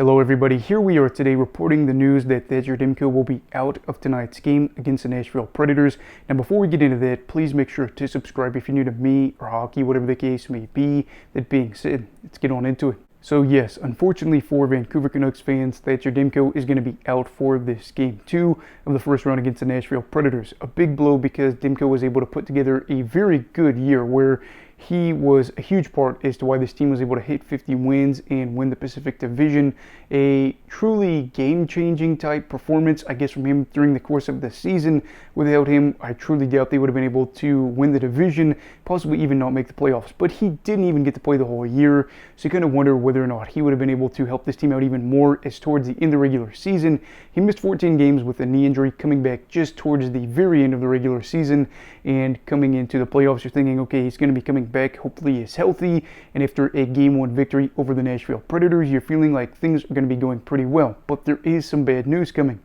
Hello everybody, here we are today reporting the news that Thatcher Demko will be out of tonight's game against the Nashville Predators. Now before we get into that, please make sure to subscribe if you're new to me or hockey, whatever the case may be. That being said, let's get on into it. So yes, unfortunately for Vancouver Canucks fans, Thatcher Demko is going to be out for this Game 2 of the first round against the Nashville Predators. A big blow because Demko was able to put together a very good year where he was a huge part as to why this team was able to hit 50 wins and win the Pacific Division. A truly game-changing type performance, I guess, from him during the course of the season. Without him, I truly doubt they would have been able to win the division, possibly even not make the playoffs. But he didn't even get to play the whole year, so you kind of wonder whether or not he would have been able to help this team out even more as towards the end of the regular season. He missed 14 games with a knee injury, coming back just towards the very end of the regular season, and coming into the playoffs, you're thinking, okay, he's going to be coming back. Hopefully he's healthy, and after a Game 1 victory over the Nashville Predators, you're feeling like things are going to be going pretty well. But there is some bad news coming.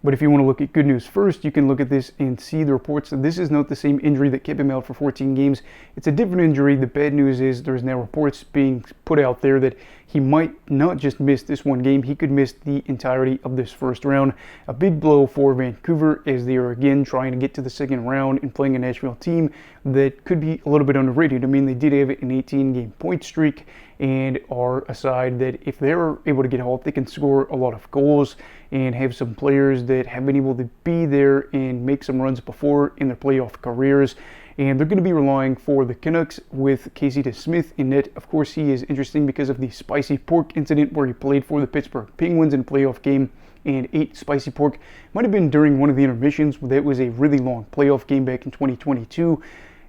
But if you want to look at good news first, you can look at this and see the reports that this is not the same injury that kept him out for 14 games. It's a different injury. The bad news is there's now reports being put out there that he might not just miss this one game, he could miss the entirety of this first round. A big blow for Vancouver as they are again trying to get to the second round and playing a Nashville team that could be a little bit underrated. I mean, they did have an 18-game point streak and are a side that if they're able to get hot, they can score a lot of goals and have some players that have been able to be there and make some runs before in their playoff careers. And they're going to be relying for the Canucks with Casey DeSmith in net. Of course, he is interesting because of the spicy pork incident where he played for the Pittsburgh Penguins in a playoff game and ate spicy pork. Might have been during one of the intermissions. That was a really long playoff game back in 2022.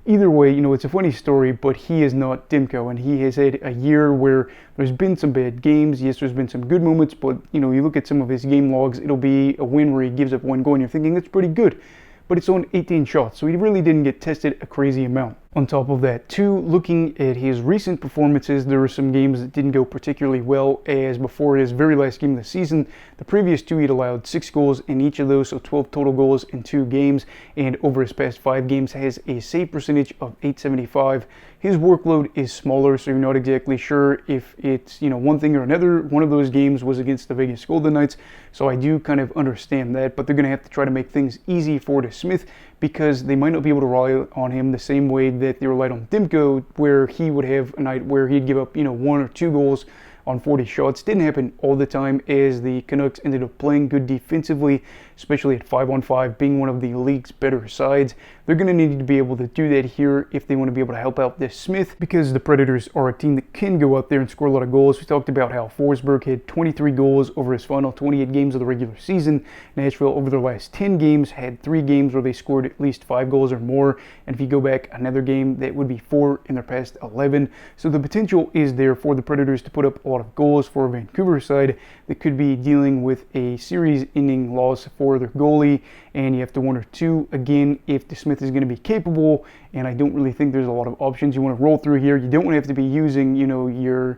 Either way, it's a funny story, but he is not Demko, and he has had a year where there's been some bad games. Yes, there's been some good moments, but, you look at some of his game logs, it'll be a win where he gives up one goal, and you're thinking that's pretty good. But it's on 18 shots, so he really didn't get tested a crazy amount. On top of that, too, looking at his recent performances, there were some games that didn't go particularly well, as before his very last game of the season, the previous two he'd allowed 6 goals in each of those, so 12 total goals in 2 games, and over his past 5 games has a save percentage of .875. His workload is smaller, so you're not exactly sure if it's, one thing or another. One of those games was against the Vegas Golden Knights, so I do kind of understand that, but they're going to have to try to make things easy for DeSmith because they might not be able to rely on him the same way that they relied on Demko, where he would have a night where he'd give up, 1 or 2 goals on 40 shots. Didn't happen all the time as the Canucks ended up playing good defensively, especially at 5-on-5, being one of the league's better sides. They're going to need to be able to do that here if they want to be able to help out DeSmith, because the Predators are a team that can go out there and score a lot of goals. We talked about how Forsberg had 23 goals over his final 28 games of the regular season. Nashville, over their last 10 games, had 3 games where they scored at least 5 goals or more. And if you go back another game, that would be 4 in their past 11. So the potential is there for the Predators to put up a lot of goals for Vancouver side that could be dealing with a series-ending loss for their goalie, and you have to wonder too, again, if DeSmith is going to be capable, and I don't really think there's a lot of options you want to roll through here. You don't have to be using, your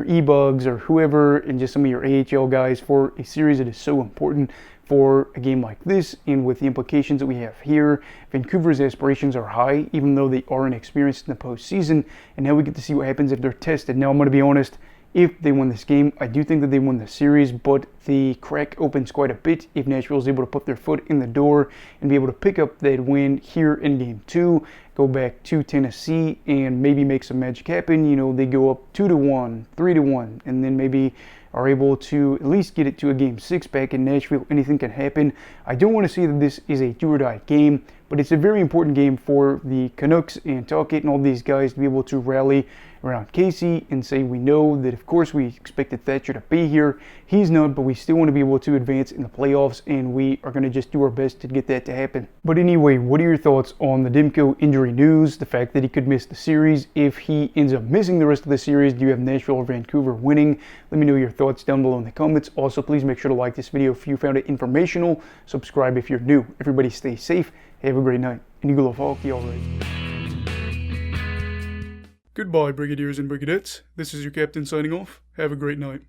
e-bugs or whoever and just some of your AHL guys for a series that is so important for a game like this, and with the implications that we have here. Vancouver's aspirations are high, even though they are inexperienced in the postseason, and now we get to see what happens if they're tested. Now, I'm going to be honest, if they win this game, I do think that they win the series, but the crack opens quite a bit if Nashville is able to put their foot in the door and be able to pick up that win here in Game 2, go back to Tennessee, and maybe make some magic happen. They go up 2-1, 3-1, and then maybe are able to at least get it to a Game 6 back in Nashville. Anything can happen. I don't want to say that this is a do-or-die game, but it's a very important game for the Canucks and Talkett and all these guys to be able to rally around Casey and say, we know that of course we expected Thatcher to be here. He's not, but we still want to be able to advance in the playoffs, and we are going to just do our best to get that to happen. But anyway, what are your thoughts on the Demko injury news, the fact that he could miss the series? If he ends up missing the rest of the series, do you have Nashville or Vancouver winning? Let me know your thoughts down below in the comments. Also, please make sure to like this video if you found it informational. Subscribe if you're new. Everybody stay safe. Have a great night. And you go love hockey, alright. Goodbye, Brigadiers and Brigadettes. This is your captain signing off. Have a great night.